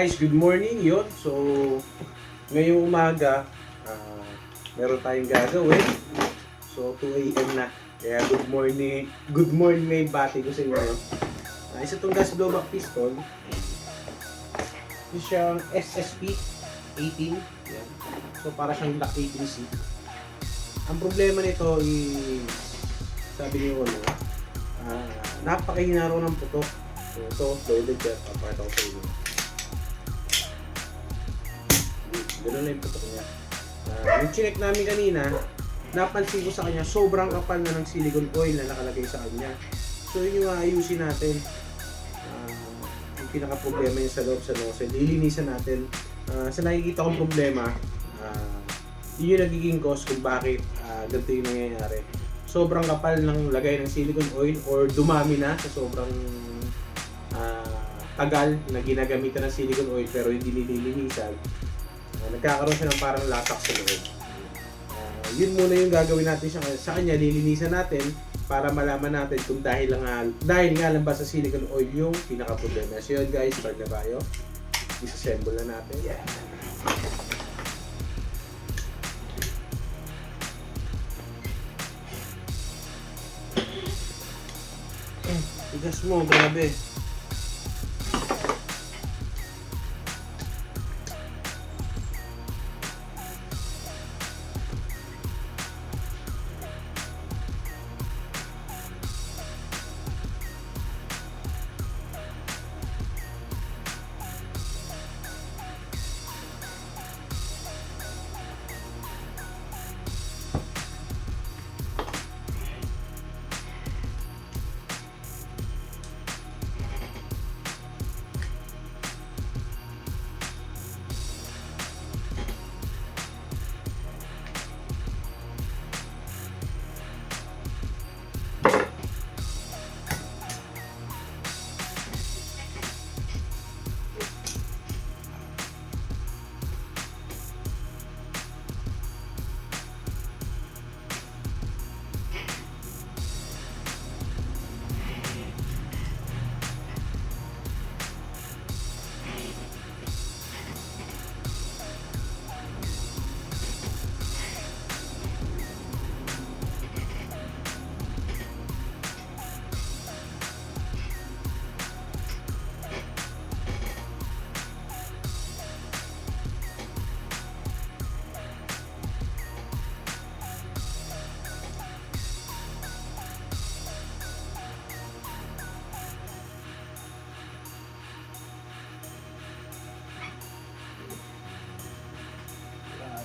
Guys, good morning yun. So, ngayong umaga, meron tayong gagawin. So, 2 AM na. Kaya good morning na yung bati ko sa inyo. Isa itong gas blowback piston. Ito siyang SSP 18. Yan. So, para siyang Block 18C. Ang problema nito is, sabi niyo ano, napakahina raw ng putok. So, ito, loaded yan. Papakita ko sa inyo. Ganoon na yung putok niya. Yung chinek namin kanina, napansin ko sa kanya, sobrang kapal na ng silicone oil na nakalagay sa kanya. So yun yung ayusin natin. Yung pinaka-problema niya sa loob sa nozzle, lilinisan natin. Sa nakikita kong problema, yun yung nagiging cause kung bakit ganito yung nangyayari. Sobrang kapal ng lagay ng silicone oil or dumami na sa sobrang tagal na ginagamitan ng silicone oil pero hindi nililinisan. Nagkakaroon siya ng parang latak sa loob. Yun muna yung gagawin natin sa kanya, lilinisan natin para malaman natin kung dahil nga lang ba sa silicone oil yung pinaka-problema. So yun guys, start na tayo. Disassemble na natin. Yeah. Tigas mo, grabe.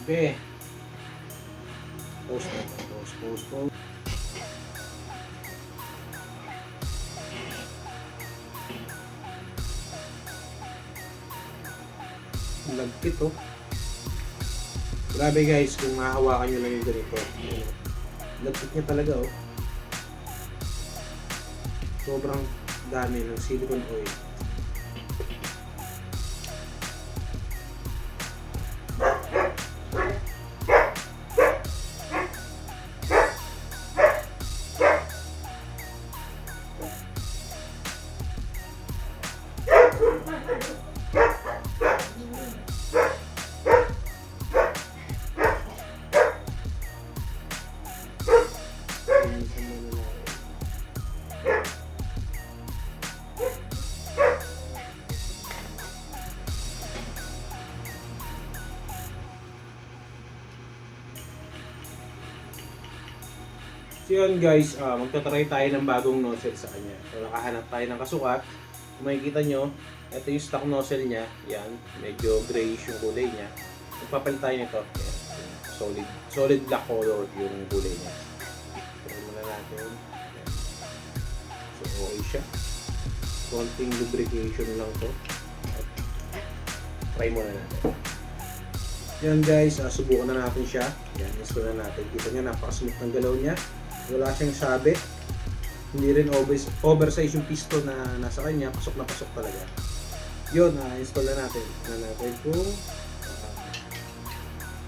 Grabe. Post. Lagkit oh. Grabe guys, kung mahahawakan nyo lang yung ganito. Lagkit niya talaga oh. Sobrang dami ng silicone oil. So yun guys, magtatry tayo ng bagong nozzle sa kanya. So nakahanap tayo ng kasukat. Kung makikita nyo, ito yung stock nozzle niya. Yan, medyo grayish yung kulay niya. Magpapalit tayo nito. Yan, solid black color yung kulay niya. Try muna natin. Yan. So okay siya. Konting lubrication lang to. At try muna natin. Yan guys, subukan na natin siya. Yan, install na natin. Kita nyo, napaka-smooth ng galaw niya. Wala siyang sabit. Hindi rin oversize yung piston na nasa kanya. Pasok na pasok talaga. Yun, install na natin. Na natin kung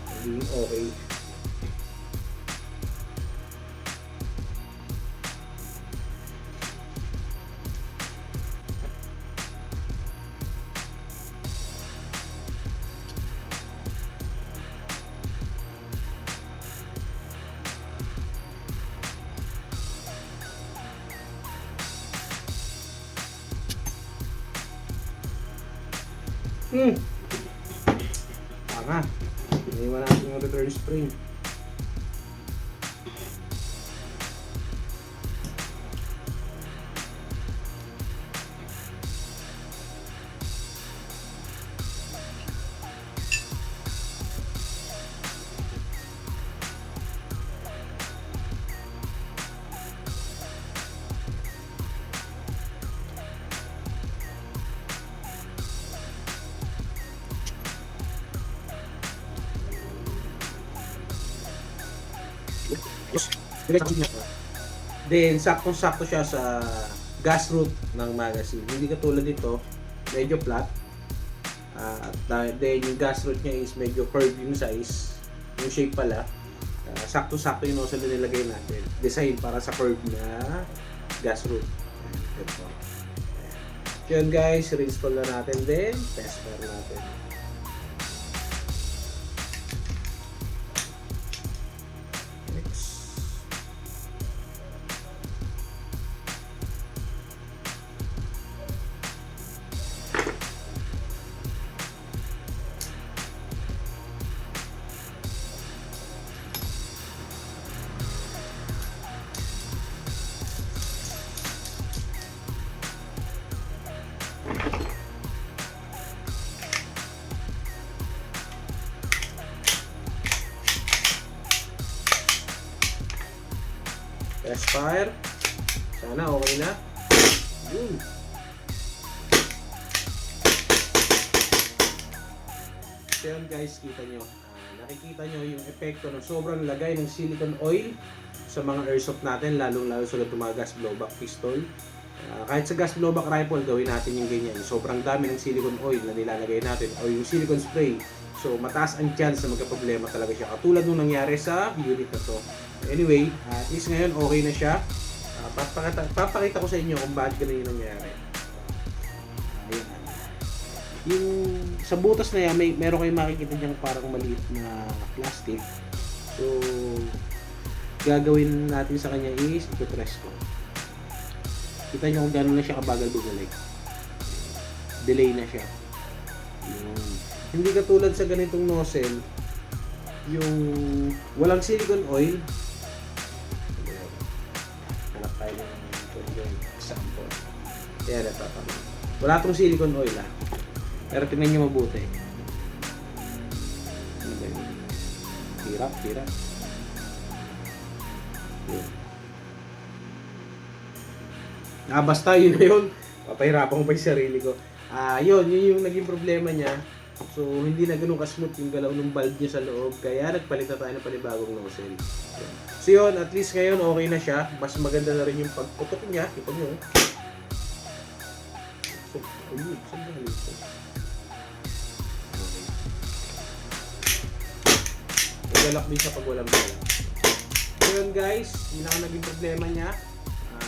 magiging okay. Tanga. Iniwan natin yung return spring. Then, saktong-sakto siya sa gas route ng magazine. Hindi katulad nito, medyo flat. Then, yung gas route niya is medyo curved yung size. Yung shape pala. Sakto-sakto yung nozzle na nilagay natin. Design para sa curved na gas route. Ito. Yun guys, reinstall na natin. Then, test fire natin. Test fire. Sana okay na. Yun. So yun guys, kita nyo. Nakikita nyo yung epekto ng sobrang lagay ng silicone oil sa mga airsoft natin, lalong-lalo sa mga gas blowback pistol. Kahit sa gas blowback rifle, gawin natin yung ganyan. Sobrang dami ng silicone oil na nilalagay natin o yung silicone spray. So, mataas ang chance na magka-problema talaga siya. Katulad nung nangyari sa unit na to. Anyway, at least ngayon okay na siya. Papakita ko sa inyo kung bakit ganun yung nangyari. Ayan. Yung sa butas na yan, meron kayong makikita diyang parang maliit na plastic. So, gagawin natin sa kanya is ito-press ko. Kita nyo kung gano'n na siya kabagal bumalik. Delay na siya. Yun. Hindi katulad sa ganitong nozzle, yung walang silicone oil. Hanap tayo ng example. Kaya natatama. Wala itong silicone oil Pero tingnan nyo mabuti. Ano ba yun? Hirap. Yun. Basta yun na yun. Papahirapan ko pa yung sarili ko. Yun yung naging problema niya. So, hindi na ganun ka-smooth yung galaw ng valve niya sa loob. Kaya nagpalit na tayo ng panibagong nozzle. So yun, at least ngayon okay na siya. Mas maganda na rin yung pagputok niya. Kita nyo. So, ayun. Saan ba halito? Nagalak din siya pag walang balak. So yun guys, yun ang naging problema niya.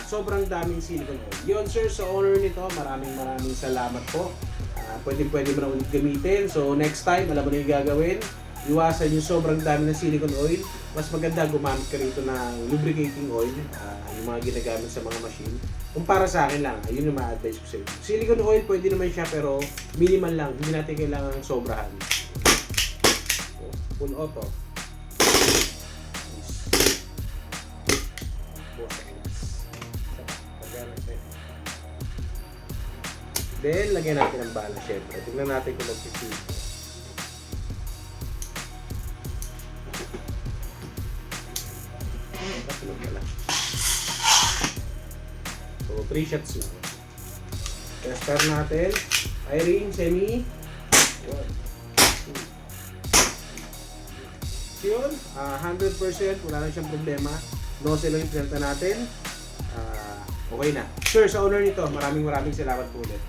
Sobrang daming silicone oil. Yun sir, sa owner nito, maraming salamat po. Pwede mo na ulit gamitin. So next time, alam mo na yung gagawin. Iwasan yung sobrang dami ng silicone oil. Mas maganda gumamit ka rito ng lubricating oil. Yung mga ginagamit sa mga machine. Kung para sa akin lang, ayun yung ma-advise ko sa inyo. Silicone oil pwede naman siya pero minimal lang. Hindi natin kailangan sobrahan. So, full auto. Then, lagyan natin ng bala syempre. Tingnan natin kung mag-sweep. So, 3 shots lang. Kaya start natin. Firing, semi. 1, 2. Yun, 100%. Wala na siyang problema. Nozzle lang yung pinalta natin. Okay na. Sir, sa owner nito, maraming salamat po ulit.